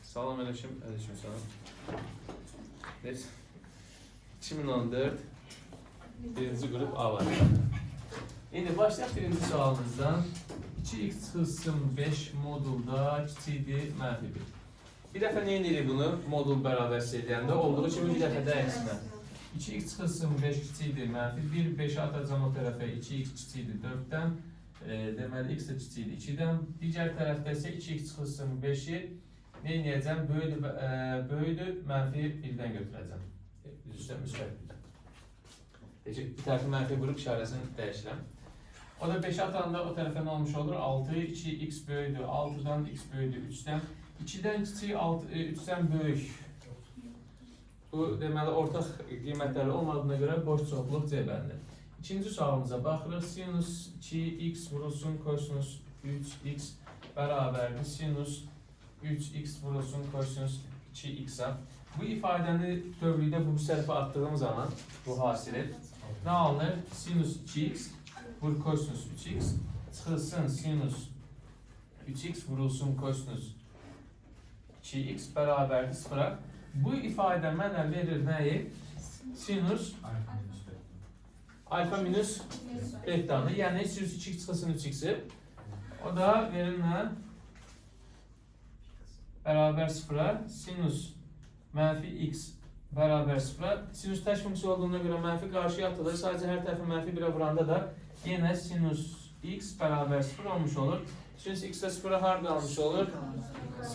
Salam aleyküm salam. Neyse. 2014 birinci grup A var. İndi başlayaq birinci sualımızdan. 2x xılsın 5 modulda kiçikdir mənfi 1. Bir dəfə nə edirik bunu modul bərabərsi edəndə? Olduğu kimi bir dəfə də əksinə. 2x xılsın 5 kiçikdir mənfi 1. 5'i atacağım o tərəfə 2x kiçikdir 4'dən. Deməli x də kiçikdir 2'dən. Digər tərəfdə isə 2x xılsın 5'i nə edəcəm? Böyüdür mənfi 1'dən götürəcəm. Üstə müsbət 1'dən. Bir tərəfi mənfi qrup işarəsini dəyişirəm. O da 5'i atanda o tərəfə nə olmuş olur? 6, 2x böyüdür 6'dan, x böyüdür 3'dən. 2'dən kiçik 3'dən böyük. Bu deməli ortaq qiymətləri olmadığına görə boş çoxluq C bəndi. İkinci sualımıza baxırıq. Sinus 2x vurulsun kosinus 3x bərabərdir. Sinus 3x vurulsun kosinus 2x-a. Bu ifadəni dövlükdə bu tərəfə attığım zaman bu hasili nə alınır? Sinus 2x vur kosinus 3x çıxılsın sinus 3x vurulsun kosinus 2x bərabərdir 0'a. Bu ifadə mənə verir nəyi? Sinus alfa minus bettanı. Yəni sinus 2x çıxılsın 3x'i. O da verir nə? Bərabər 0'a. Sinus mənfi x bərabər 0'a. Sinus təş funksiya olduğuna görə mənfi qarşıya atılır. Sadəcə hər tərəfi mənfi 1'ə vuranda da yenə sinus x bərabər 0 olmuş olur. Sinus x də 0'a harda almış olur?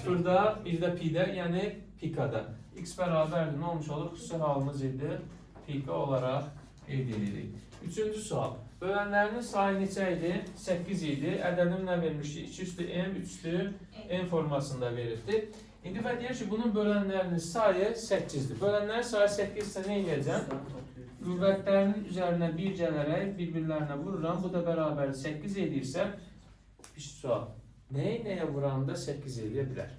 0'da, 1'də pi-də, yəni pika-da. X bərabərdir, nə olmuş olur? Xüsusi halımız idi, pika olaraq elde edirik. Üçüncü sual. Bölənlərinin sayı neçə idi? 8 idi. Ədədim nə vermişdi? 2 üstü m, 3 üstü n formasında verirdi. İndi və deyir ki, bunun bölənlərinin sayı 8'dir. Bölənlərin sayı 8 ise nə edəcəm? Qüvvətlərinin üzərinə bir gələrək bir-birlərinə vururam. Bu da bərabər 8 edirsə, bir sual. Nəyə vuranda 8 eləyə bilər?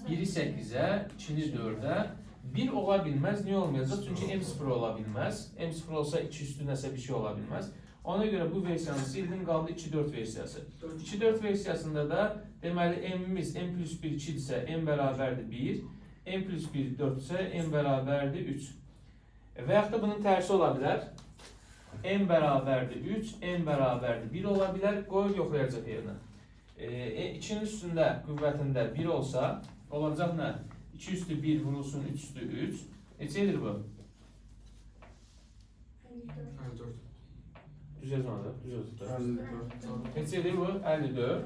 1'i 8'ə, 2'ni 4'ə. 1 ola bilməz. Niyə olmayacaq? Çünki m0 ola bilməz. m0 olsa 2 üstü nəsə bir şey ola bilməz. Ona görə bu versiyanı sildim, qaldı 2-4 versiyası. 2-4 versiyasında da deməli m'imiz m plus 1 2 isə m bərabərdir 1. M plus 1 4 isə m bərabərdir 3. Və yaxud da bunun tərsi ola bilər. M bərabərdir 3, m bərabərdir 1 ola bilər. Qoyub yoxlayacaq yerinə. 2'nin üstündə qüvvətində 1 olsa, olacaq nə? 2 üstü 1 vurulsun 3 üstü 3. Neçədir bu? 54. Düz yazmadı. Düz yazmadı. Neçədir bu? 54.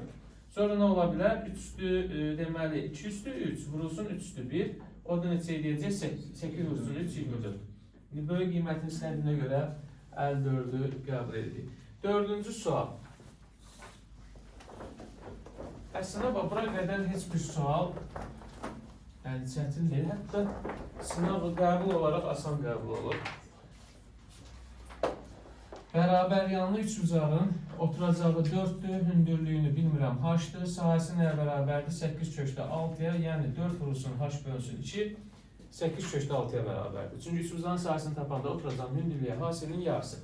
Sonra nə ola bilər? 3 üstü deməli 2 üstü 3 vurulsun 3 üstü 1. O da neçə edəcək? 8 vurulsun 3 24. İndi böyük qiymətin istədiyinə görə 54'ü qəbul edirik. Dördüncü sual. Əslində bura qədər heç bir sual çətin deyil. Hətta sınav qəbul olaraq asan qəbul olur. Bərabər yanlı üçbucağın oturacağı 4'dür, hündürlüyünü bilmirəm h''dır. Sahəsi nəyə bərabərdir? 8 köşdə 6'ya, yəni 4 vurulsun h bölünsün 2, 8 köşdə 6'ya bərabərdir. Çünki üçbucağın sahəsini tapanda oturacağım hündürlüyə h''nin yarısı.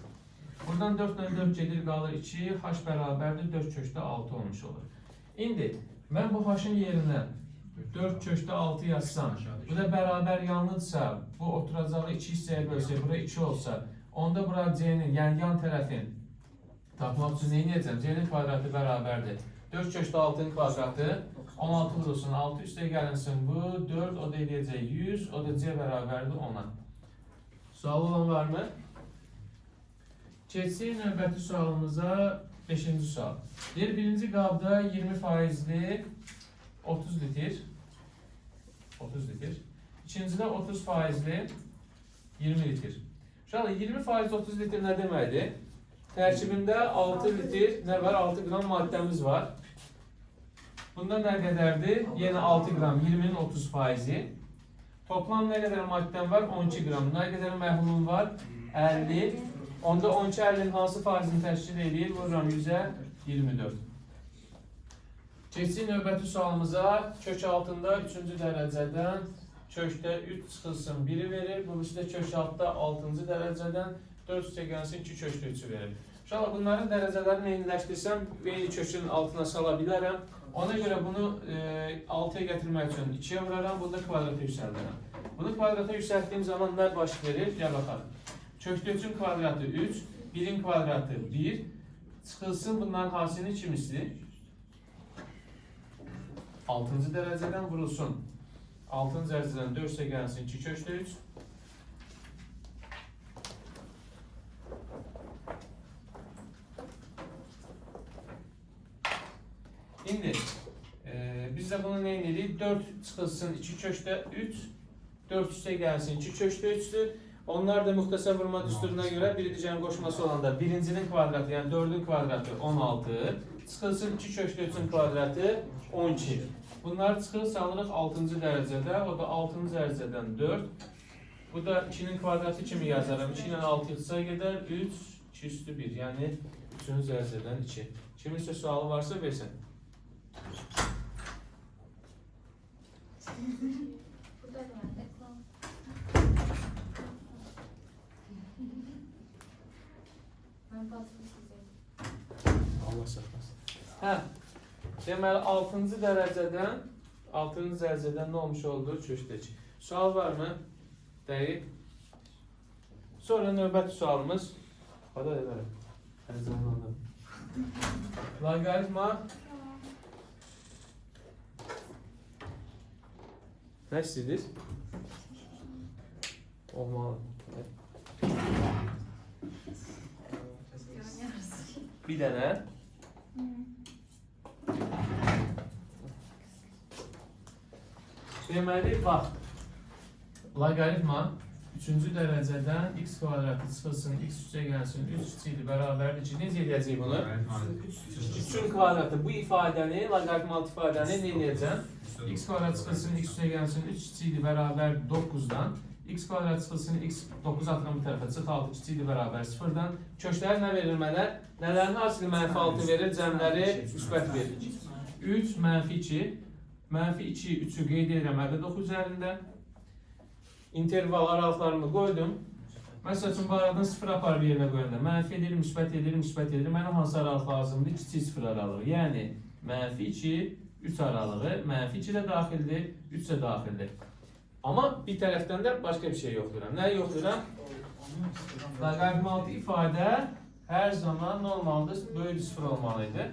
Buradan 4 ilə 4 gedir, qalır 2, h bərabərdir 4 köşdə 6 olmuş olur. İndi mən bu h''ın yerinə 4 köşdə 6 yazsam, bu da bərabər yanlıdırsa, bu oturacağı 2 hissəyə bölsə, bura 2 olsa, onda bura c'nin, yəni yan tərəfin tapmaq üçün nə edəcəm? C'nin kvadratı bərabərdir. 4 köşdə 6'nın kvadratı 16 vurulsun, 6 üstə gəlinsin bu, 4, o da edəcək 100, o da c bərabərdir 10'a. Sual olan var mı? Keçsək növbəti sualımıza 5-ci sual. Birinci qabda 20%li 30 litr. İkincidə 30%li 20 litr. Uşaqlar 20% 30 litr nə deməkdir? Tərkibində 6 litr nə var? 6 qram maddəmiz var. Bunda nə qədərdir? Yenə 6 qram 20'nin 30%. Toplam nə qədər maddəm var? 12 qram. Nə qədər məhlulum var? 50. Onda 12 50'nin hansı faizini təşkil edir? Vururam 100'ə 24. Keçsək növbəti sualımıza. Kök altında 3-cü dərəcədən kökdə 3 çıxılsın 1'i verir. Bu üstə kök altda 6-cı dərəcədən 4 üstə gəlsin 2 kökdə 3'ü verir. Uşaqlar bunların dərəcələrini eyniləşdirsəm, eyni kökün altına sala bilərəm. Ona göre bunu 6'ya getirmek için 2'ye vuraram, bunu da kvadrata yükseldirim. Bunu kvadrata yükselttiğim zaman ne baş verir? Gel bakalım. Kökdə 3'ün kvadratı 3, 1'in kvadratı 1. Çıxılsın bunların hasini kimisi? 6-cı dərəcədən vurulsun. 6-cı dərəcədən 4 isə gəlsin 2 kökdə 3. İndi biz de bunu ne edirik? 4 çıxılsın 2 kökdə 3, 4 üstə gəlsin 2 kökdə 3'dür. Onlar da muxtasar vurma düsturuna göre biri diyeceğin koşması olan da birincinin kvadratı yani 4'ün kvadratı 16, çıxılsın 2 kökdə 3'ün kvadratı 12. Bunlar çıxılsa alırıq 6-cı dərəcədə, o da 6-cı dərəcədən 4. Bu da 2'nin kvadratı kimi yazarım. 2 ilə 6 yıxsa gedər 3, 2 üstü 1 yani 3-cü dərəcədən 2. Kiminsə sualı varsa versin. Allah saxlasın. Hə. Deməli 6-cı dərəcədən nə olmuş oldu? Köşdəki. Sual varmı? Deyil. Sonra növbəti sualımız. Hadi edərəm. Həzərlandım. Logaritma nə istəyirik? Olmalı. Bir dənə. Deməli, bax. Logaritma 3-cü dərəcədən x kvadratı çıxılsın, x üstə gəlsin, 3 kiçikdir, bərabərdir ki, necə edəcək bunu? 3-ün kvadratı, bu ifadəni, logaritmalı ifadəni nə edəcəm? X kvadrat çıxılsın, x üstə gəlsin, 3 kiçikdir, bərabər 9-dan. X kvadrat çıxılsın, x 9 atıram bu tərəfə, çıx 6 kiçikdir, bərabər 0-dan. Köşləri nə verir mənə? Nələrin asili mənfi 6 verir, cəmləri müsbət verir. 3, mənfi 2. Mənfi 2, 3'ü qeyd edirəm ədəd oxu üzərində. İnterval aralıqlarını qoydum. Məsəl üçün, bu aradan 0 aparıb yerinə qoyanda. Mənfi edir, müsbət edir, müsbət edir. Mənə hansı aralıq lazımdır? Kiçik 0 aralığı. Yəni, mənfi 2, 3 aralığı. Mənfi 2 də daxildir, 3 də daxildir. Amma bir tərəfdən də başqa bir şey yoxlayıram. Nə yoxlayıram? Logaritmalı ifadə hər zaman normaldır, böyük 0 olmalıydı.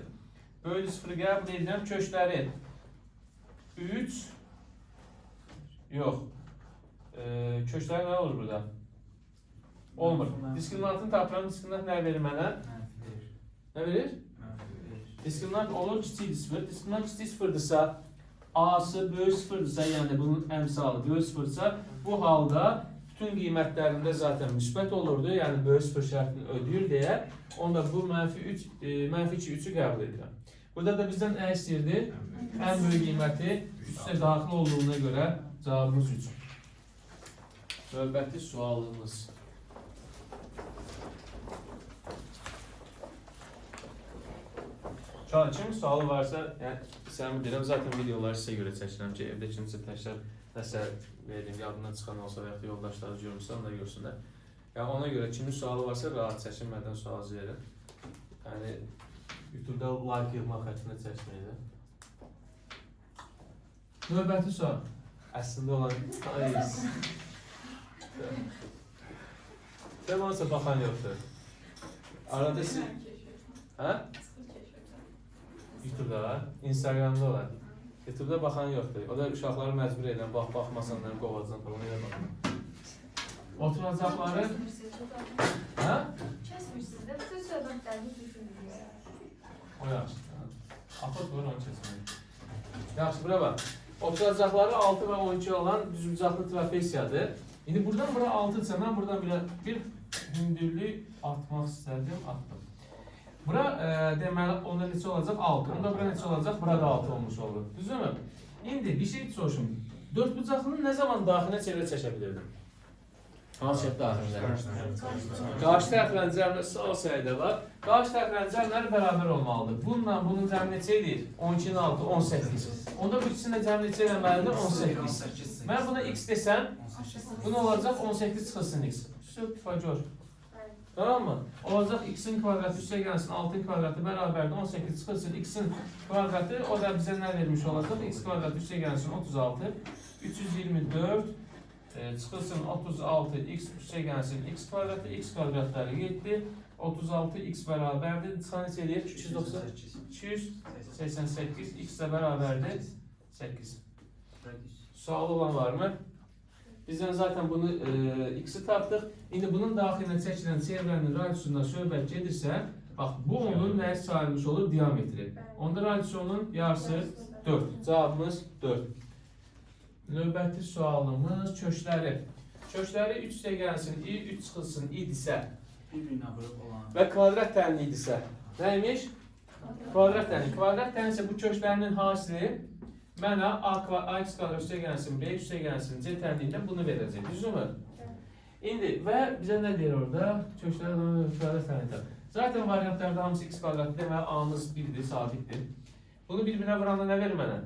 Böyük 0'ı qəbul edirəm, köşləri 3 yox. Köşləri nə olur burada? Olmur. Diskriminantını tapıram, diskriminant nə verir mənə? Nə verir? Diskriminant olur kiçik 0. Diskriminant kiçik 0'dırsa, A'sı böyük 0'dırsa, yəni bunun əmsalı böyük 0'dırsa, bu halda bütün qiymətlərində zaten müsbət olurdu, yəni böyük 0 şərtini ödəyir deyə, onda bu mənfi 2, 3'ü qəbul edirəm. Burada da bizdən nə istəyirdi? Ən böyük qiyməti 3'də daxil olduğuna görə cavabımız 3. Növbəti sualımız. Kimin sualı varsa, yəni sən bilirəm, zaten videoları sizə görə çəkirəm ki, evdə kimsə təkrar nəsə verim, yadından çıxan olsa və yaxud da yoldaşları görmüşsə, onlar görsünlər. Yəni ona görə kimin sualı varsa rahat çəkinmədən sual verin. Yəni YouTube'da like yığmaq xəttinə çəkməkdir. Növbəti sual. Əslində olan Deməsə baxan yoxdur. Arada siz... Hə? YouTube'da var, Instagram'da var. YouTube'da baxan yoxdur. O da uşaqları məcbur edən, baxmasanlar qovacaq, onu elə baxın. Oturacaqları... Hə? Kəsmirsiniz də, bütün söhbətləriniz düşünürüz. O yaxşı. Afot var, onu kəsmək. Yaxşı, bura bax. Oturacaqları 6 və 12 olan düzbucaqlı trapesiyadır. İndi buradan bura 6-dırsa, mən buradan bir hündürlük atmaq istərdim, atdım. Bura deməli, onda neçə olacaq? 6. Onda bura neçə olacaq? Burada 6 olmuş olur. Düzdürmü? İndi bir şey soruşum. Dördbucaqlını nə zaman daxilə çevrə çəkə bilirdim? Hansı şəkil daxilə? Qarşı tərəflərin cəmləri sağ sayıda var. Qarşı tərəflərin cəmləri bərabər olmalıdır. Bununla bunun cəmi neçə edir? 12'nin 6, 18. Onda bu ikisinin də cəmi neçə eləməlidir? 18. Mən buna x desəm, bu nə olacaq? 18 çıxılsın x. Söz gör. Tamam mı? Olacaq x'in kvadratı üstə gəlsin 6'ın kvadratı bərabərdir 18 çıxılsın x'in kvadratı o da bizə nə vermiş olacaq? X kvadratı üstə gəlsin 36 324 çıxılsın 36 x üstə gəlsin x kvadratı x kvadratları 7 36 x bərabərdir. Çıxan neçə eləyir? 288 x də bərabərdir 8. Sualı olan var mı? Bizden zaten bunu x'i tapdıq. İndi bunun daxilinə çəkilən çevrənin radiusundan söhbət gedirsə, bax bu onun nəyə sayılmış olur? Diametri. Onda radiusunun yarısı 4. Cavabımız 4. Növbəti sualımız köşkləri. Köşkləri 3 üstə gəlsin, i 3 çıxılsın, idisə Bir-birinə vurub olan. və kvadrat tənli idisə nəymiş? Kvadrat tənli. Kvadrat tənli isə bu köşklərinin hasili mənə ax kvadrat üstə gəlsin, b üstə gəlsin, c tənliyindən bunu verəcək. Düzdürmü? İndi və bizə nə deyir orada? Köşklər kvadrat tənli. Zaten variantlarda hamısı x kvadratı deməli a'mız 1'dir, sabitdir. Bunu bir-birinə vuranda nə verir mənə?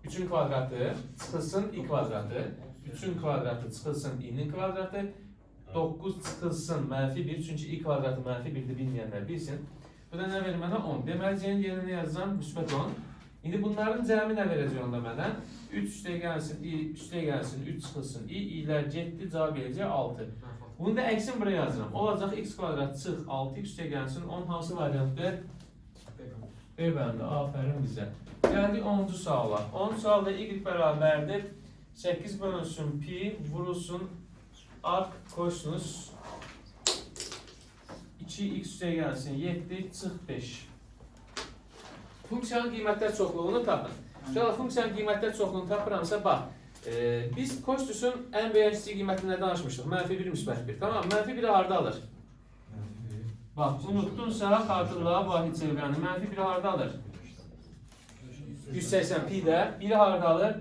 3'ün kvadratı çıxılsın i kvadratı, 3'ün kvadratı çıxılsın i'nin kvadratı, 9 çıxılsın mənfi 1, çünki i kvadratı mənfi 1'dir bilməyənlər bilsin. Bu da nə verir mənə? 10. Deməli, c'nin yerinə yazacağım müsbət 10. İndi bunların cəmi nə verəcək onda mənə? 3 üstə gəlsin, i üstə gəlsin, 3 çıxılsın, i'lər getdi, cavab verəcək 6. Bunu da əksin buraya yazıram. Olacaq x kvadrat çıx 6 üstə gəlsin, 10 hansı variantdır? B bəndə, afərin bizə. Gəldik 10-cu suala. 10 sualda y bərabərdir. 8 bölünsün pi, vurulsun arc kosinus 2x üstə gəlsin 7 çıx 5. Funksiyanın qiymətlər çoxluğunu tapın. Şöyle funksiyanın qiymətlər çoxluğunu tapıramsa bax. Biz kosinusun ən böyük kiçik qiymətini nə danışmışdıq? Mənfi 1, müsbət 1. Tamam, mənfi 1'i harda alır? Bax, unutdunsa xatırla vahid çevrəni. Mənfi 1'i harda alır? 180 pi-də. 1'i harda alır?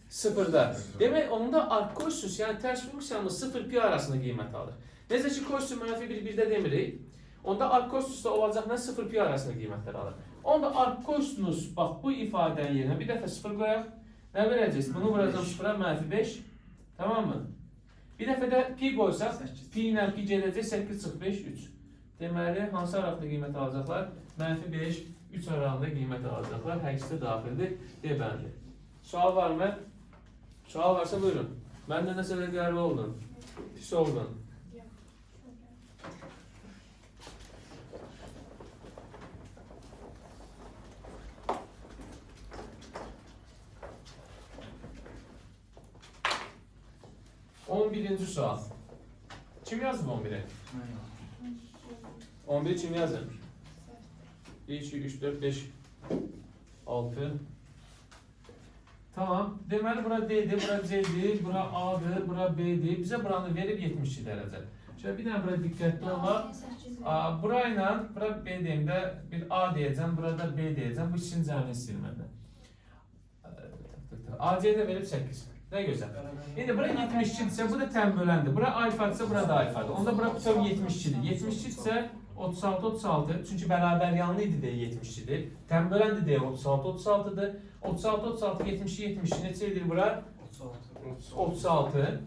0'da. Demək, onda arc kosinus, yəni tərs funksiyamız 0 pi arasında qiymət alır. Necə ki, kosinus mənfi 1, 1'də demirik. Onda arc kosinus da olacaq nə 0 pi arasında qiymətlər alır. Onda arc kosinus, bax bu ifadənin yerinə bir dəfə 0 qoyaq. Nə verəcəyiz? Bunu vuracağım 0'a mənfi 5. Tamam mı? Bir dəfə də pi qoysaq, pi ilə pi gedəcək 8 çıx 5, 3. Deməli, hansı araqda qiymət alacaqlar? Mənfi 5, 3 aralığında qiymət alacaqlar. Hər ikisi də daxildir. D bəndi. Sual var mı? Sual varsa buyurun. Mən də nəsə qəribə oldun. Pis oldun. 11. sual. Kim yazdı 11'i? 11'i kim yazdı? 1, 2, 3, 4, 5, 6. Tamam. Deməli, bura D'dir, bura C'dir, bura A'dır, bura B'dir. Bizə buranı verib 72 dərəcə. Şöyle bir dənə bura diqqətli olaq. Burayla, bura B deyəndə bir A deyəcəm, burada B deyəcəm. Bu ikisinin cəmini istəyir məndə. AC'də verib 8. Ne güzel. Şimdi bura 72 ise bu da temböləndir. Bura A ifadəsə, bura da A ifadə. Onda bura bütöv 72'dir. 72 ise 36, 36. Çünki bərabər yanlı idi deyə 72'dir. Temböləndi deyə 36, 36'dır. 36, 36, 70, 70. Neçə edir bura? 36.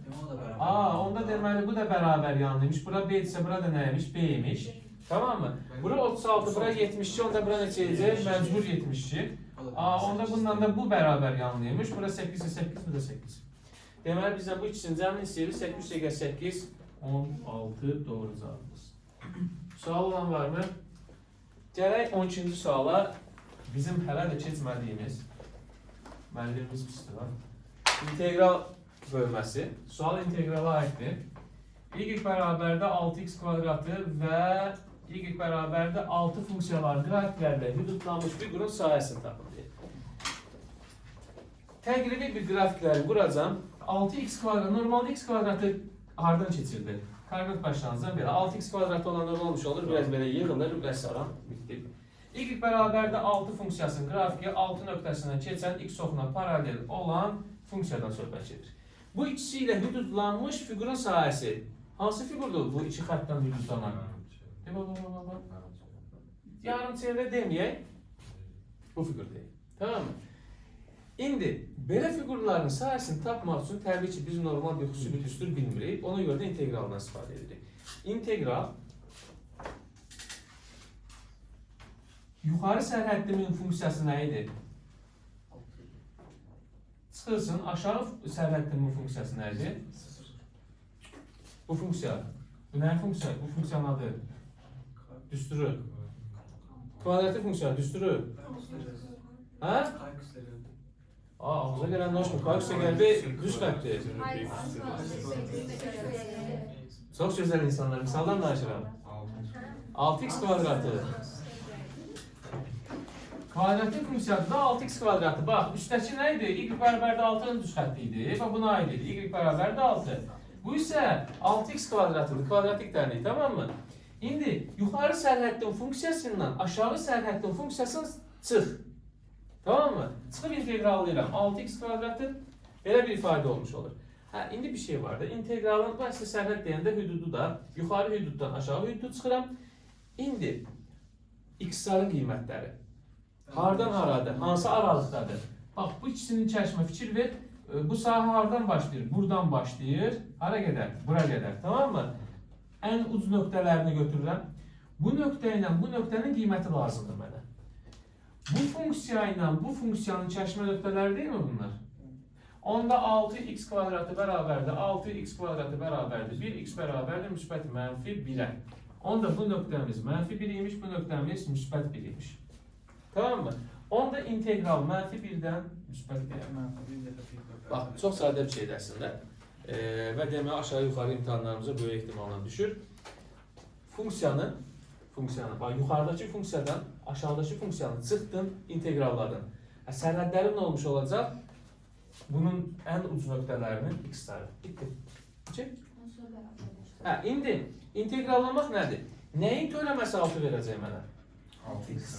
Onda deməli bu da bərabər yanlıymış. Bura B ise bura da nəymiş? B imiş. Tamam mı? Bura 36, bura 72. Onda bura neçə edəcək? Məcbur 72. Onda bundan da bu bərabər yanlıymış. Bura 8 ise 8, bu da 8. Deməli bizdən bu ikisinin cəmini istəyirik. 8 + 8, 16 doğru cavabımız. Sual olan var mı? Gələk 12-ci suala. Bizim hələ də keçmədiyimiz müəllimimiz pisdir var. İntegral bölməsi. Sual integrala aiddir. Y bərabərdə 6x kvadratı və y bərabərdə 6 funksiyalar qrafiklərlə hüdudlanmış fiqurun sahəsini tapın. Təqribi bir qrafikləri quracam. 6x kvadrat, normalde x kvadratı hardan keçirdi? Koordinat başlanğıcından belə 6x kvadratı olan nə olmuş olur? Biraz belə yığılır, vəssalam, bitdi. Y bərabərdə 6 funksiyasının qrafiki 6 nöqtəsindən keçən x oxuna paralel olan funksiyadan söhbət gedir. Bu ikisi ilə hüdudlanmış fiqurun sahəsi. Hansı fiqurdur bu iki xəttdən hüdudlanan? Yarım çevrə deməyək, bu fiqur deyil. Tamam mı? İndi belə fiqurların sahəsini tapmaq üçün təbii ki biz normal bir xüsusi bir düstur bilmirik. Ona görə də integraldan istifadə edirik. integral yuxarı sərhəddimin funksiyası nə idi? Çıxılsın, aşağı sərhəddimin funksiyası nə idi? Bu funksiya. Bu nə funksiya? Bu funksiyanın adı? Düsturu. Kvadratik funksiya, düsturu. Hə? Ağıza gələn nə olsun? Qayıqsa qəlbi düz xəttdir. Çox gözəl insanlar, misaldan danışıram. 6x kvadratı. Kvadratik funksiyadır da 6x kvadratı. Bax, üstdəki nə idi? Y bərabərdə 6-nın düz xətti idi. Bax, buna aid idi. Y bərabərdə 6. Bu isə 6x kvadratıdır. Kvadratik dərlik, tamam mı? İndi yuxarı sərhəddin funksiyasından aşağı sərhəddin funksiyasını çıx. Tamam mı? Çıxıb integrallayıram. 6x kvadratı belə bir ifadə olmuş olur. Hə, indi bir şey var da. İntegralın, bax, sərhəd deyəndə hüdudu da, yuxarı hüduddan aşağı hüdudu çıxıram. İndi x-ların qiymətləri. Hardan haradır? Hansı aralıqdadır? Bax, bu ikisinin içərisinə fikir ver. Bu sahə hardan başlayır? Buradan başlayır. Hara qədər? Bura qədər. Tamam mı? Ən uc nöqtələrini götürürəm. Bu nöqtə ilə bu nöqtənin qiyməti lazımdır mənə. Bu funksiya ilə bu funksiyanın içərisinə nöqtələri deyilmi bunlar? Onda 6x kvadratı bərabərdir. 6x kvadratı bərabərdir. 1x bərabərdir müsbət mənfi 1-ə. Onda bu nöqtəmiz mənfi 1 imiş, bu nöqtəmiz müsbət 1 imiş. Tamam mı? Onda integral mənfi 1-dən müsbət 1-ə. Bax, çox sadə bir şeydir əslində. Və demək aşağı-yuxarı imtahanlarımıza böyük ehtimalla düşür. Funksiyanı, bax, yuxarıdakı funksiyadan aşağıdakı funksiyanı çıxdın, integralladın. Sərhədlərim nə olmuş olacaq? Bunun ən uc nöqtələrinin x-ləri. Bitti. Çək. Hə, indi integrallamaq nədir? Nəyin törəməsi 6 verəcək mənə? 6x.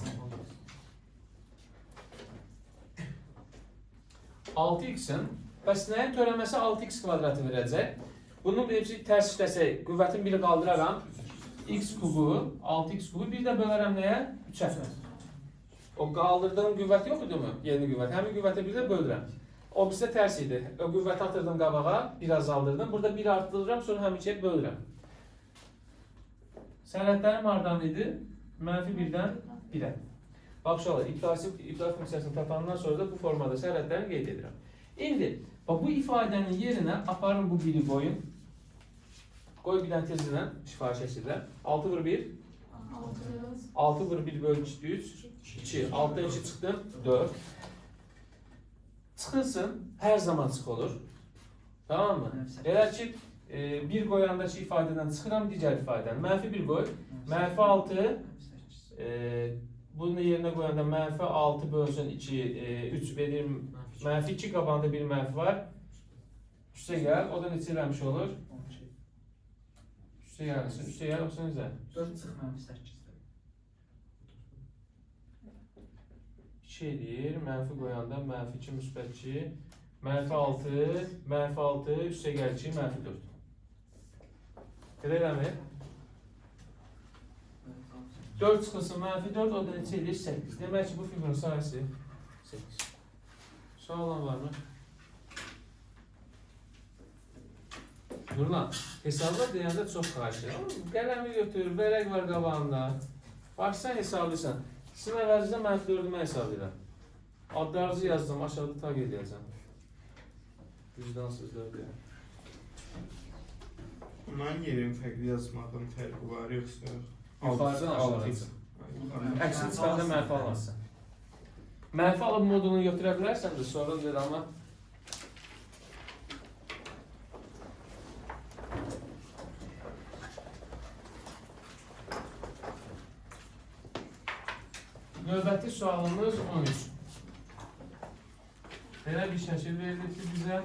6x-in, bəs nəyin törəməsi 6x kvadratı verəcək? Bunun bir tərs işləsək, qüvvətin biri qaldıraram, x kubu, 6x kubu, bir də bölərəm nəyə? 3-ə. O qaldırdığım qüvvət yox idi mu? Yeni qüvvət. Həmin qüvvətə bir də bölürəm. O bizdə tərs idi. O qüvvəti atırdım qabağa, bir azaldırdım. Burada bir artırıram, sonra həmin ikiyə bölürəm. Sərhədlərim hardan idi? Mənfi 1-dən 1-ə. Bax, uşaqlar, ibtidai funksiyasını tapandan sonra da bu formada sərhədlərini qeyd edirəm. İndi, bu ifadənin yerinə aparın bu biri qoyun. Qoy bir dənə tezlə şifahi şəkildə. 6 vur 1. 6 vur 1 bölü 3. 2. 6'dan 2 çıxdım. 4. Çıxılsın, hər zaman çıx olur. Tamam mı? Elə ki, bir qoyandakı ifadədən çıxıram digər ifadədən. Mənfi 1 qoy. Mənfi 6. Bunun yerinə qoyanda mənfi 6 bölsün 2, 3 verir. Mənfi 2 qabağında bir mənfi var. Üstə gəl, o da neçə eləmiş olur? Üstə gəlsin, üstə gəl, olsun necə? 4 çıx mənfi 8-dir. 2 edir, mənfi qoyanda mənfi 2 müsbət 2, mənfi 6, üstə gəl 2, mənfi 4. Elə eləmir? 4 çıxılsın mənfi 4, o da neçə edir? 8. Demək ki, bu figurun sayısı 8. Sual olan var mı? Nurlan, hesablar deyəndə çox xahiş edirəm. Qələmi götür, vərəq var qabağında. Bax, sən hesablayırsan. Sizin əvəzinizdə mənfi 4-ü mən hesablayıram. Adlarınızı yazdım, aşağıda taq edəcəm. Vicdansızlar deyəm. Bunların yerin fərqli yazmaqdan fərqi var, yoxsa? Yuxarıdan aşağıda. Əksini çıxanda mənfi alamazsan. Mənfi alıb modulunu götürə bilərsən də, sonra deyir, amma növbəti sualımız 13. Belə bir şəkil verilib ki, bizə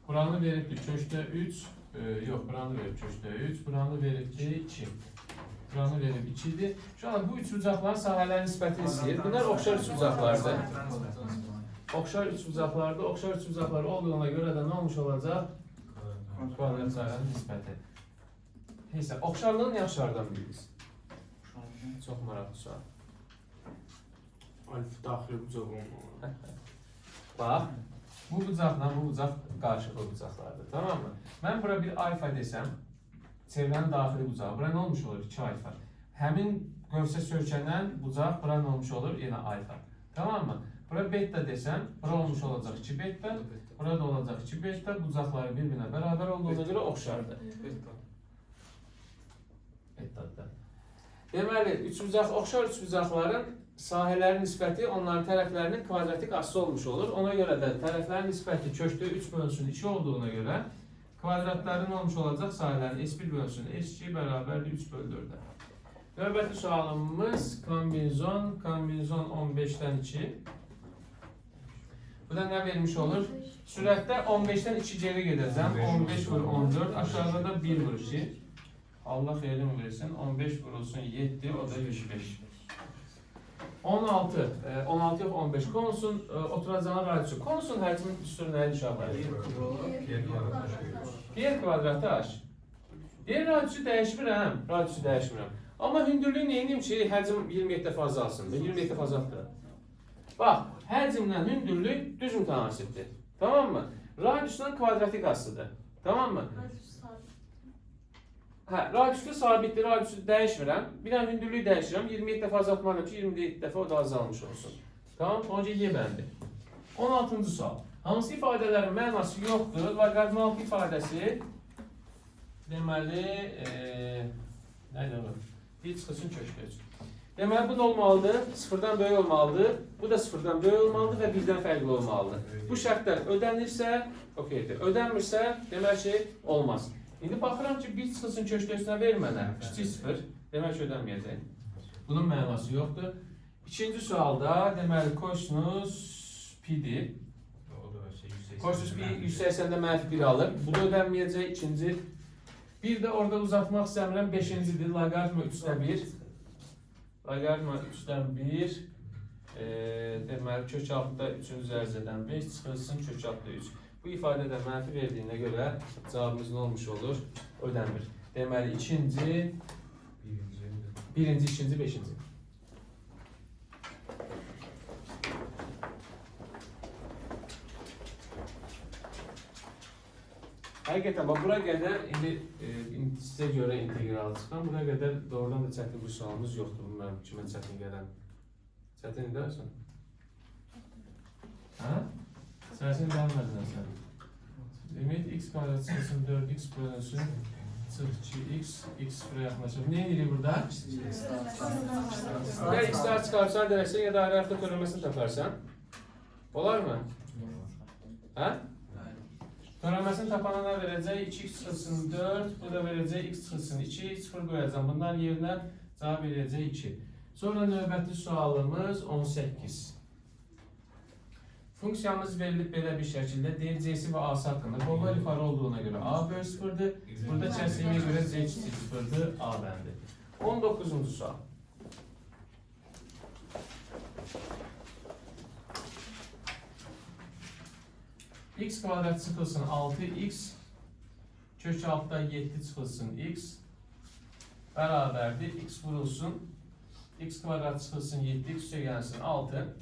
buranı veribdir köşdə 3, yox, buranı verib köşdə 3, buranı veribdir 2. Buranı verib 2-dir. Şu an bu üç bucaqların sahələrin nisbətini istəyir. Bunlar oxşar üç bucaqlardır. Oxşar üç bucaqlardır. Oxşar üç bucaqlar olduğuna görə də nə olmuş olacaq? Kvadrat sahənin nisbəti. Neysə, oxşarlığını yaxşı hardan bilirsiniz? Çox maraqlı sual. Alif daxil bucaq olmalı. Bax, Bu bucaqla bu bucaq qarşılıqlı bucaqlardır. Tamam mı? Mən bura bir alfa desəm, çevrənin daxili bucağı. Bura nə olmuş olur? 2 alfa. Həmin qövsə söykənən bucaq bura nə olmuş olur? Yenə alfa. Tamam mı? Bura beta desəm, bura olmuş olacaq 2 beta. Bura da olacaq 2 beta. Bucaqları bir-birinə bərabər olduğuna görə oxşardır. Beta. Deməli, üçbucaq oxşar üçbucaqların sahələrin nisbəti onların tərəflərinin kvadratik asısı olmuş olur. Ona görə də tərəflərin nisbəti kökdə 3 bölünsün 2 olduğuna görə kvadratların olmuş olacaq sahələrin S1 bölünsün S2 bərabərdir 3 bölü 4-ə. Növbəti sualımız kombinizon 15-dən 2. Bu da nə vermiş olur? Sürətdə 15-dən 2 geri gedəcəm. 15 vur 14, aşağıda da 1 vur 2. Allah xeyrini versin. 15 vurulsun 7, o da 105. 16 yox 15. Konusun oturacağına radyosu. Konusun həcmin üstü nədir uşaqlar? Yer kvadratı h. Yer radyosu dəyişmirəm. Radyosu dəyişmirəm. Amma hündürlüyü neyiniyim ki, həcm 27 dəfə azalsın. 27 dəfə azaltdır. Bax, həcmlə hündürlük düz mütənasibdir. Tamam mı? Radyosundan kvadratik aslıdır. Tamam mı? Hə, radyosu sabitdir, radyosu dəyişmirəm. Bir dənə hündürlüyü dəyişirəm. 27 dəfə azaltmalıyım ki, 27 dəfə o da azalmış olsun. Tamam, onca Y bəndi. 16-cı sual. Hansı ifadələrin mənası yoxdur? Loqaritm altı ifadəsi deməli, nədir bu? Bir çıxısın kökdə 3. Deməli, bu da olmalıdır, sıfırdan böyük olmalıdır. Bu da sıfırdan böyük olmalıdır və birdən fərqli olmalıdır. Bu şərtlər ödənirsə, okeydir. Ödənmirsə, demək ki, olmaz. İndi baxıram ki, bir çıxılsın köşkəsinə vermənə, kiçik sıfır, demək ki, ödənməyəcək. Bunun mənası yoxdur. İkinci sualda, deməli, kosinus pi-dir. Kosinus pi 180-də mənfi 1 alır. Bu da ödənməyəcək, ikinci. Bir də orada uzatmaq istəmirəm, 5-cidir, loqaritma 3-də 1. Loqaritma 3-dən 1. Deməli, kök altında 3-cü zərzədən 5 çıxılsın kök altında 3. Bu ifadədə mənfi verdiyinə görə cavabımız nə olmuş olur? Ödənmir. Deməli, ikinci, birinci, ikinci, beşinci. Həqiqətən, bax, bura qədər, indi sizə görə integral çıxan, bura qədər doğrudan da çətin bir sualımız yoxdur. Bilməm, kimə çətin gələn. Çətin edərsən? Hə? Sərsin gəlmədin sən. Limit x kvadrat çıxılsın 4x bölünsün çıx 2x, x sıfıra yaxınlaşır. Ne edilir burada? Ya x'lər çıxarsan dərəksən, ya da ayrı-ayrı törəməsini taparsan. Olar mı? Hə? Törəməsini tapana nə verəcək? 2x çıxılsın 4, bu da verəcək x çıxılsın 2, 0 qoyacam. Bundan yerinə cavab verəcək 2. Sonra növbəti sualımız 18. Funksiyamız verilib belə bir şəkildə deyir, c'si və a'sı haqqında. Qollar yuxarı olduğuna görə a bölü 0-dır. Burada kəsiyyə görə c kiçik 0-dır, a bəndi. 19-cu sual. X kvadrat çıxılsın 6x, kök altda 7 çıxılsın x, bərabərdir, x vurulsun, x kvadrat çıxılsın 7, x gəlsin 6.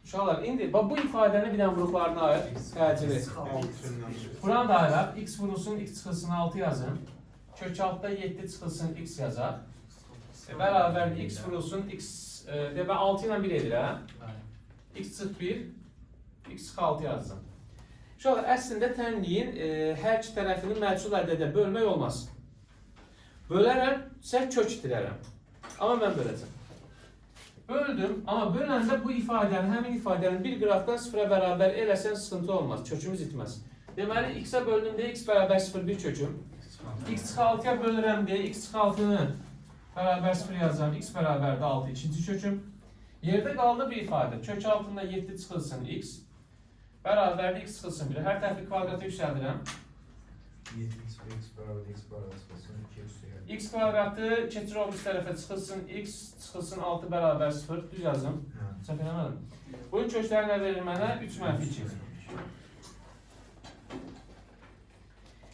Uşaqlar, indi bu ifadəni bir dənə vuruqlarına ayır, təcili. Buranı da ayıraq, x vurulsun, x çıxılsın 6 yazın, kök altda 7 çıxılsın x yazaq, bərabərdir, x vurulsun, x, demək 6 ilə 1 edir, hə? X çıx 1, x çıx 6 yazın. Uşaqlar, əslində tənliyin hər iki tərəfini məhsul əldə edə bölmək olmaz. Bölərəm, sən kök itirərəm. Amma mən böləcəm. Böldüm, amma böləndə bu ifadənin, həmin ifadənin bir qrafdan sıfıra bərabər eləsən sıxıntı olmaz, kökümüz itməz. Deməli, x-ə böldüm deyə x bərabər 0, 1 köküm. X çıx 6-ya bölürəm deyə x çıx 6-nı bərabər 0 yazacam, x bərabər də 6, ikinci köküm. Yerdə qaldı bir ifadə, kök altında 7 çıxılsın x, bərabərdə x çıxılsın 1. Hər tərəfi kvadrata yüksəldirəm. X kvadratı keçir o üst tərəfə çıxılsın x, çıxılsın 6 bərabər 0, düz yazım. Səhv eləmədim. Bunun kökləri nə verir mənə? 3 mənfi 2.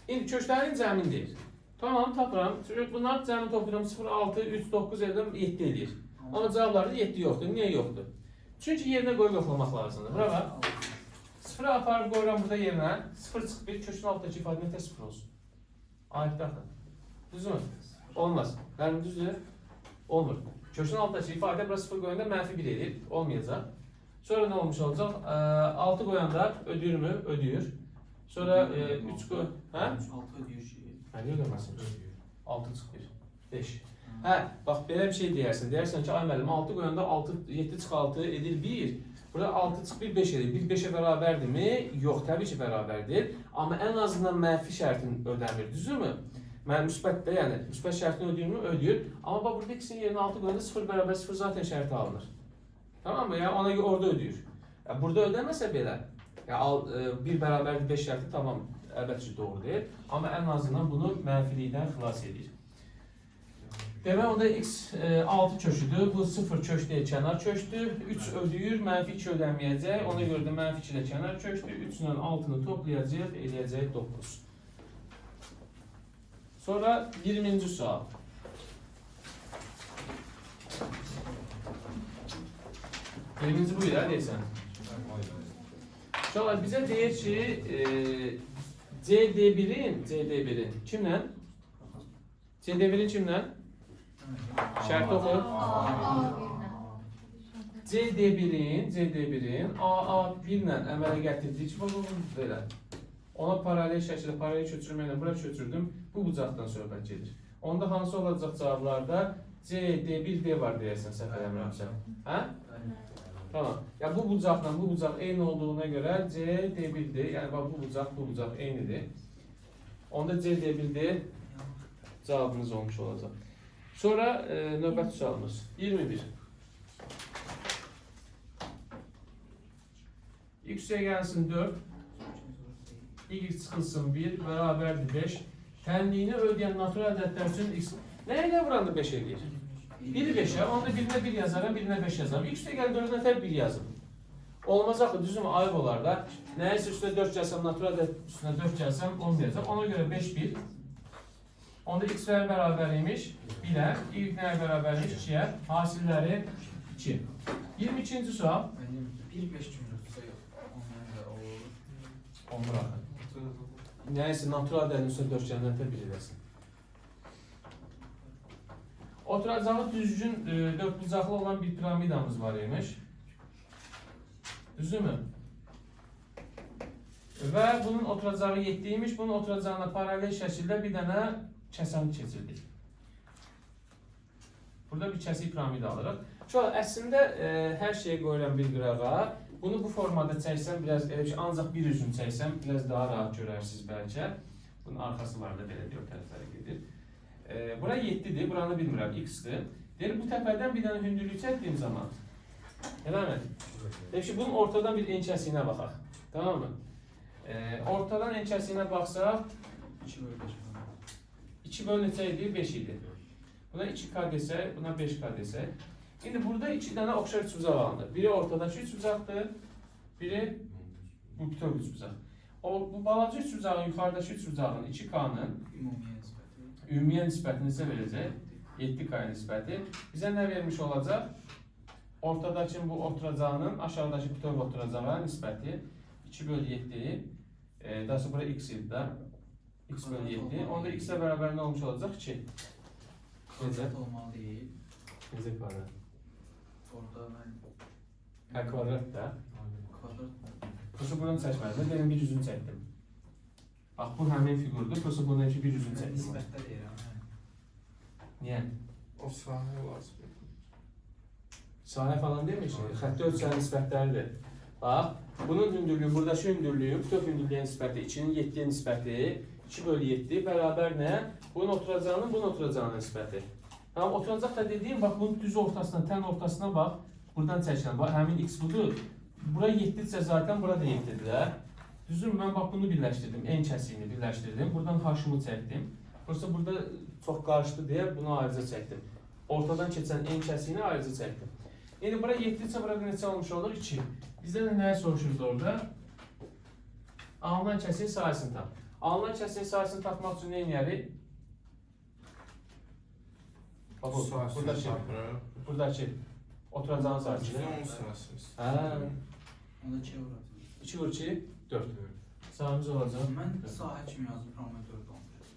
İndi köklərin cəmin deyir. Tamam, tapıram. Bunlar cəmin toplayıram 0, 6, 3, 9 edirəm, 7 edir. Amma cavablarda 7 yoxdur. Niyə yoxdur? Çünki yerinə qoyub yoxlamaq lazımdır. Bura bax. Sıfıra aparıb qoyuram burada yerinə. 0 çıxıb 1 kökün altındakı ifadə nətə 0 olsun. Ayıqdır axı. Düzdürmü? Olmaz. Mənim düzdür? Olmur. Kökün altındakı ifadə bura 0 qoyanda mənfi 1 edir. Olmayacaq. Sonra nə olmuş olacaq? 6 qoyanda ödəyirmi? Ödəyir. Sonra 3 qoy... Hə? 6 ödəyir şey. Niyə ödəməsin? 6 çıx 1. 5. Hə, bax belə bir şey deyərsən. Deyərsən ki, ay müəllim 6 qoyanda 7 çıx 6 edir 1. Burada 6 çıx 1 5 edir. 1 5-ə bərabərdirmi? Yox, təbii ki, bərabərdir. Amma ən azından mənfi şərtini ödəmir, düzdürmü? Mən müsbətdə, yəni müsbət şərtini ödəyirmi? Ödəyir. Amma bax burada ikisinin yerinə 6 qoyanda 0 bərabər 0 zaten şərti alınır. Tamam mı? Yəni ona görə orada ödəyir. Burada ödəməsə belə, 1 bərabərdir 5 şərti tamam, əlbəttə ki, doğru deyil. Amma ən azından bunu mənfilikdən xilas edir. Demək, onda x 6 köküdür, bu 0 kök deyil, kənar kökdür, 3 ödəyir, mənfi 2 ödənməyəcək, ona görə də mənfi 2 ilə kənar kökdür, 3 ilə 6-nı toplayacaq, eləyəcək 9. Sonra 20-ci sual. Birinci bu ilə deyirsən. Uşaqlar, bizə deyir ki, CD1'in kimlə? CD1'in kimlə? Şərti oxu. CD1'in AA1 ilə əmələ gətirdik. Belə. Ona paralel şəkildə, paralel köçürməklə bura köçürdüm. Bu bucaqdan söhbət gedir. Onda hansı olacaq cavablarda? CD1D var deyəsən, səhv eləmirəmsə. Hə? Tamam. Ya bu bucaqla bu bucaq eyni olduğuna görə CD1D, yəni bu bucaq eynidir. Onda CD1D cavabınız olmuş olacaq. Sonra növbəti sualımız 21. X gəlsin 4, Y çıxılsın 1, bərabərdir 5. Tənliyini ödəyən natural ədədlər üçün X nəyə ilə vuranda 5 edir? 1-i 5'ə, onda birinə 1 yazaram, birinə 5 yazaram. X gəlir 4-dən tər 1 yazım. Olmaz axı, düzüm ayıb olar da. Nəyəsə üstünə 4 gəlsəm, natural ədəd üstünə 4 gəlsəm, olmayacaq. Ona görə 5, 1. Onda x nəyə bərabər imiş? 1-ə, y nəyə bərabərmiş? 2-yə, hasilləri 2. 22-ci sual. 1-5 cümləsi yox. Olmur axı. Nəyəsə natural ədədin üstünə 4 gələn tər 1 edəsin. Oturacağı düzgün 4 bucaqlı olan bir piramidamız var imiş. Düzdürmü? Və bunun oturacağı 7 imiş. Bunun oturacağına paralel şəkildə bir dənə kəsən keçirdik. Burada bir kəsik piramida alırıq. Əslində hər şeyi qoyuram bir qırağa. Bunu bu formada çəksəm, biraz elə ki, ancaq bir üzünü çəksəm, biraz daha rahat görərsiniz bəlkə. Bunun arxası var da belə deyək, tərəflərə gedir. Bura 7-dir, buranı bilmirəm, x-dir. Deyir, bu təpədən bir dənə hündürlük çəkdiyim zaman, eləmi? Deyir ki, bunun ortadan bir en kəsiyinə baxaq, tamam mı? Ortadan en kəsiyinə baxsaq, 2 bölü neçə idi? 5 idi. Buna 2k desək, buna 5k desək. İndi burada 2 dənə oxşar üçbucaq alınır. Biri ortadakı üçbucaqdır, biri bu bütöv üçbucaq. Bu balaca üçbucağın, yuxarıdakı üçbucağın 2k-nın ümumiyyə nisbəti necə verəcək? 7k nisbəti. Bizə nə vermiş olacaq? Ortadakı bu oturacağının, aşağıdakı bütöv oturacağı nisbəti 2 bölü 7. Daha sonra bura x idi də. X bölü 7. Onda x-ə bərabər nə olmuş olacaq? 2. Kvadrat olmalı deyil. Necə kvadrat? Orada mən... Hə, kvadrat da. Kvadrat. Prosta buranı çəkmədim, benim bir yüzünü çəkdim. Bax, bu həmin figurdur, prosta bunun bir yüzünü çəkdim. Nisbətdə deyirəm, hə. Niyə? O sahə lazım. Sahə falan demir ki, xətti ölçüsənin nisbətləridir. Bax, bunun hündürlüyü, buradakı hündürlüyü, bütöv hündürlüyə nisbəti, 2-nin 7-yə nisbəti, 2 bölü 7 bərabər nə? Bunun oturacağının, bunun oturacağının nisbəti. Tamam, oturacaq da dediyim, bax, bunun düz ortasına, tən ortasına bax, buradan çəkilən, bax, həmin x budur. Bura 7-dirsə zaten, bura da 7-dir də. Düzdür, mən bax, bunu birləşdirdim, en kəsiyini birləşdirdim, buradan haşımı çəkdim. Prosta burada çox qarışdı deyə bunu ayrıca çəkdim. Ortadan keçən en kəsiyini ayrıca çəkdim. İndi bura 7-dirsə, burada neçə olmuş olur? 2. Bizdən nəyə soruşurdu orada? Alınan kəsiyin sayısını tap. Alınan kəsiyin sayısını tapmaq üçün nə edərik? Bax, buradakı oturacağın sayısını. Onun sırasınız. Hə. Onda 2 vuracaq. 2 vur 2, 4. Sahəmiz olacaq. Mən sahə kimi yazdım, amma 4 olmuş.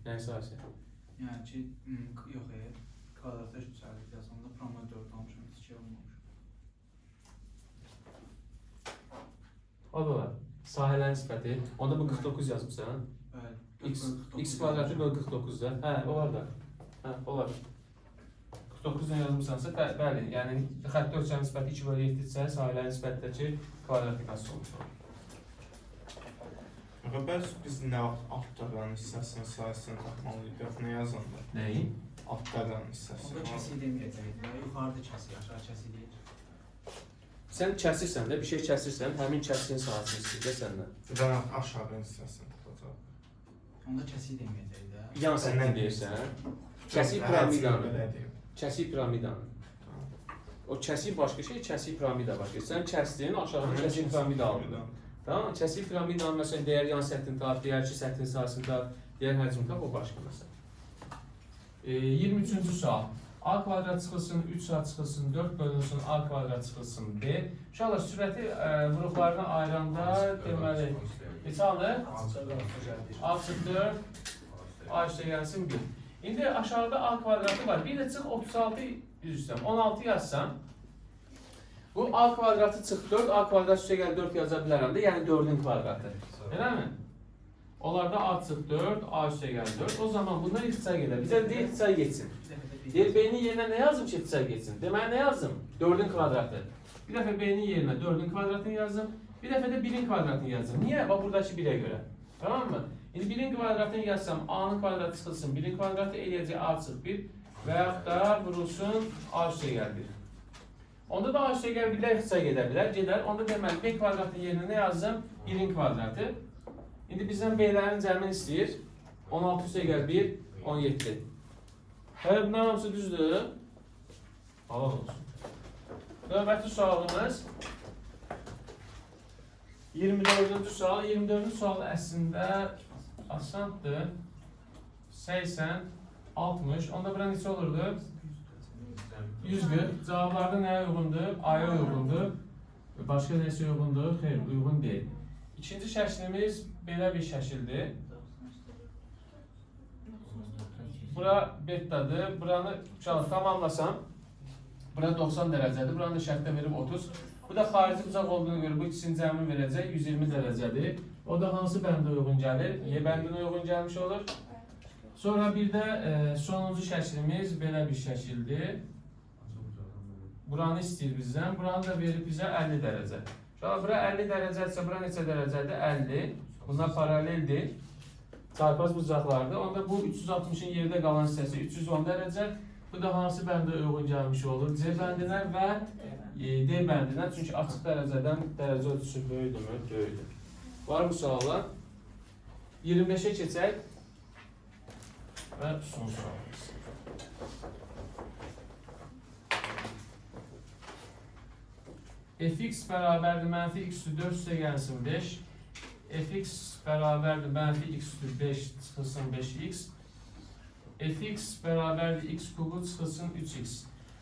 Nəyin sahəsi? Yəni ki, yox kvadrata yüksəlib yazanda amma 4 olmuş, 2 olmamış. O da var. Sahələrin nisbəti. Onda bu 49 yazmışsan. Bəli. X kvadratı böl 49-da. Hə, olar da. Hə, olar. 49-dan yazmışsansa, bəli, yəni xətti ölçənin nisbəti 2 bölü 7-dirsə, sahələrin nisbətdəki kvadratikası olmuş olur. Bəs biz nə altların hissəsinin sayəsini tapmalıyıq, nə yazanda? Nəyi? Altların O da hissəsini. kəsik deməyəcək. Yuxarıda kəsik, aşağı kəsik deyil. Sən kəsirsən də, bir şey kəsirsən, həmin kəsirin sahəsini istəyir də səndən. Ben aşağı hissəsini tapacağım. Onda kəsik deməyəcək də. Yan səndən deyirsən, kəsik piramidanı. Kəsik piramidanı. O kəsik başqa şey, kəsik piramida başqa. Sən kəsdin, aşağıda kəsik piramida aldın. Tamam, kəsik piramidanın məsələn deyər yan səthini tap, deyər ki səthin sahəsini tap, deyər həcmini tap, o başqa məsələ. 23-cü sual. A kvadrat çıxılsın, 3A çıxılsın, 4 bölünsün, A kvadrat çıxılsın, B. Uşaqlar, sürəti vuruqlarına ayıranda deməli, neçə alır? A çıxır 4, A üstə gəlsin 1. İndi aşağıda A kvadratı var, bir də çıx 36 üzrəm, 16 yazsam. Bu A kvadratı çıx 4, A kvadrat üstə gəl 4 yaza bilərəm də, yəni 4-ün kvadratı. Eləmi? Onlarda A çıx 4, A üstə gəl 4. O zaman bunlar ixtisar gedir. Bizə də ixtisar geçsin. Deyir, B-nin yerinə nə yazım ki, ixtisar geçsin? Deməli, nə yazım? 4-ün kvadratı. Bir dəfə B-nin yerinə 4-ün kvadratını yazdım. Bir dəfə də 1-in kvadratını yazdım. Niyə? Bax, buradakı 1-ə görə. Tamam mı? İndi 1-in kvadratını yazsam, A-nın kvadratı çıxılsın, 1-in kvadratı eləyəcək A çıx 1 və yaxud da vurulsun A üstə gəl 1. Onda da A üstə gəl 1-lər ixtisar gedə bilər, gedər. Onda deməli, B kvadratının yerinə nə yazdım? 1-in kvadratı. İndi bizdən B-lərin cəmini istəyir. 16 üstə gəl 1, 17. Hələ bunların hamısı düzdür. Allah olsun. Növbəti sualımız 24-cü sual. 24-cü sual əslində asandır. 80, 60. Onda bura neçə olurdu? 140. Cavablarda nəyə uyğundur? A-ya uyğundur. Başqa nəsə uyğundur? Xeyr, uyğun deyil. İkinci şəklimiz belə bir şəkildir. Bura betadır. Buranı tamamlasam, bura 90 dərəcədir. Buranı da şərtdə verib 30. Bu da xarici bucaq olduğuna görə bu ikisinin cəmini verəcək 120 dərəcədir. O da hansı bəndə uyğun gəlir? Y bəndinə uyğun gəlmiş olur. Sonra bir də sonuncu şəklimiz belə bir şəkildir. Buranı istəyir bizdən. Buranı da verib bizə 50 dərəcə. Bura 50 dərəcədirsə, bura neçə dərəcədir? 50. Bunlar paraleldir. Çarpaz bucaqlardır. Onda bu 360-ın yerdə qalan hissəsi 310 dərəcə. Bu da hansı bəndə uyğun gəlmiş olur? C bəndinə və D bəndinə. Çünki açıq dərəcədən dərəcə ölçüsü böyükdürmü? Böyükdür. Var mı suallar? 25-ə keçək və son sualımız. Fx bərabərdir mənfi x-ü 4 üstə gəlsin 5. Fx bərabərdir mənfi x-ü 5 çıxılsın 5x. Fx bərabərdir x kubu çıxılsın 3x.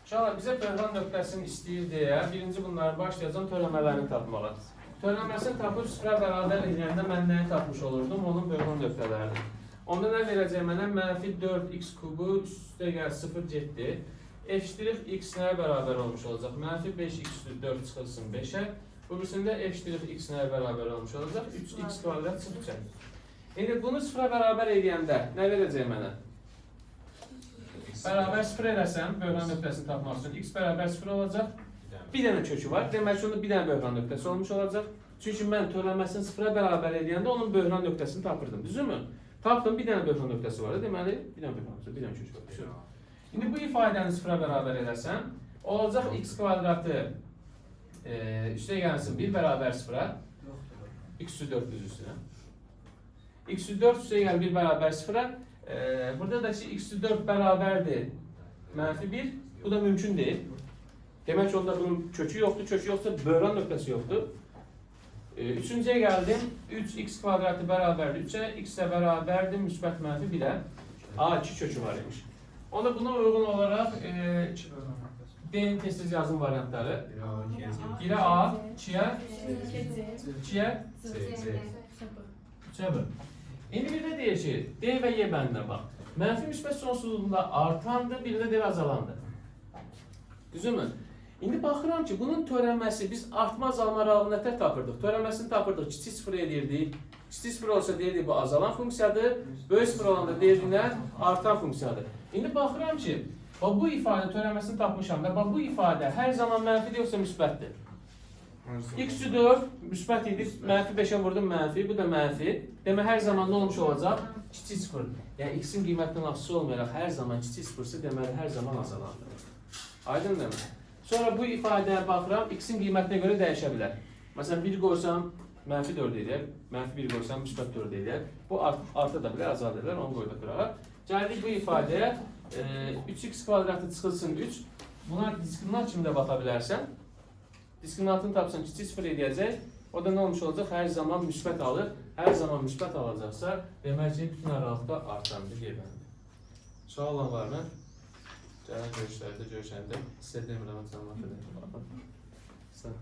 Uşaqlar, bizə böhran nöqtəsini istəyir deyə birinci bunları başlayacağım törəmələrini tapmağa. Törəməsini tapıb sıfıra bərabər edəndə mən nəyi tapmış olurdum? Onun böhran nöqtələrini. Onda nə verəcək mənə? Mənfi 4x kubu üstə gəl 0 getdi. F'(x) nəyə bərabər olmuş olacaq? Mənfi 5x 4 çıxılsın 5-ə. Bu birisində f'(x) nəyə bərabər olmuş olacaq? 3x kvadrat çıxacaq. İndi bunu sıfıra bərabər edəndə nə verəcək mənə? Bərabər 0 eləsəm, böhran nöqtəsini tapmaq üçün x bərabər 0 olacaq. Bir dənə kökü var. Demək ki, onda bir dənə böhran nöqtəsi olmuş olacaq. Çünki mən törənməsini 0-a bərabər edəndə onun böhran nöqtəsini tapırdım. Düzdürmü? Tapdım, bir dənə böhran nöqtəsi var. Deməli, bir dənə böhran nöqtəsi, bir dənə kökü var. İndi bu ifadəni 0-a bərabər edəsəm, olacaq x kvadratı üstə gəlsin 1 bərabər 0-a. x-ü 4 düz üstünə. x-ü 4 üstə gəl 1 bərabər 0-a. Burada da ki, x-ü 4 bərabərdir mənfi 1. Bu da mümkün deyil. Demək ki, onda bunun kökü yoxdur. Kökü yoxsa böhran nöqtəsi yoxdur. Üçüncüyə gəldim. 3x kvadratı bərabərdir 3-ə. X də bərabərdir müsbət mənfi 1-ə. A2 kökü var imiş. Onda buna uyğun olaraq D-nin tez-tez yazım variantları. 1A, 2A, 1'ə A, 2'ə, 2'ə, C. İndi bir də deyir ki, D və Y bəndinə bax. Mənfi müsbət sonsuzluğunda artandı, bir də D azalandı. Düzümü? İndi baxıram ki, bunun törənməsi, biz artma azalma aralığını nətər tapırdıq? Törənməsini tapırdıq, kiçik sıfır edirdik. Kiçik sıfır olsa deyirdik, bu azalan funksiyadır. Böyük sıfır olanda deyirdik, nə? Artan funksiyadır. İndi baxıram ki, bu ifadə törənməsini tapmışam və bu ifadə hər zaman mənfidir, yoxsa müsbətdir. X-4 müsbət idi, mənfi 5'ə vurdum mənfi, bu da mənfi. Demək, hər zaman nə olmuş olacaq? Kiçik sıfır. Yəni, X-in qiymətinin asısı olmayaraq hər zaman kiçik sıfırsı, deməli, hər zaman azalandır. Aydın demək. Sonra bu ifadəyə baxıram, X-in qiymətinə görə dəyişə bilər. Məsələn, 1 qoysam, mənfi 4 edək, mənfi 1 qoysam, müsbət 4 edək. Bu arta da bilər, azalda bilər, onu qoyda qırağa. Gəldik bu ifadəyə, 3x kvadratı çıxılsın 3. Buna diskriminant kimi də baxa bilərsən. Diskriminantını tapsan, kiçik sıfır edəcək. O da nə olmuş olacaq? Hər zaman müsbət alır. Hər zaman müsbət alacaqsa, demək ki, bütün aralıqda artandır, yerbəndir. Sual olan var mı? Gələn görüşlərdə görüşəndə sizə demirəm, canlı edə.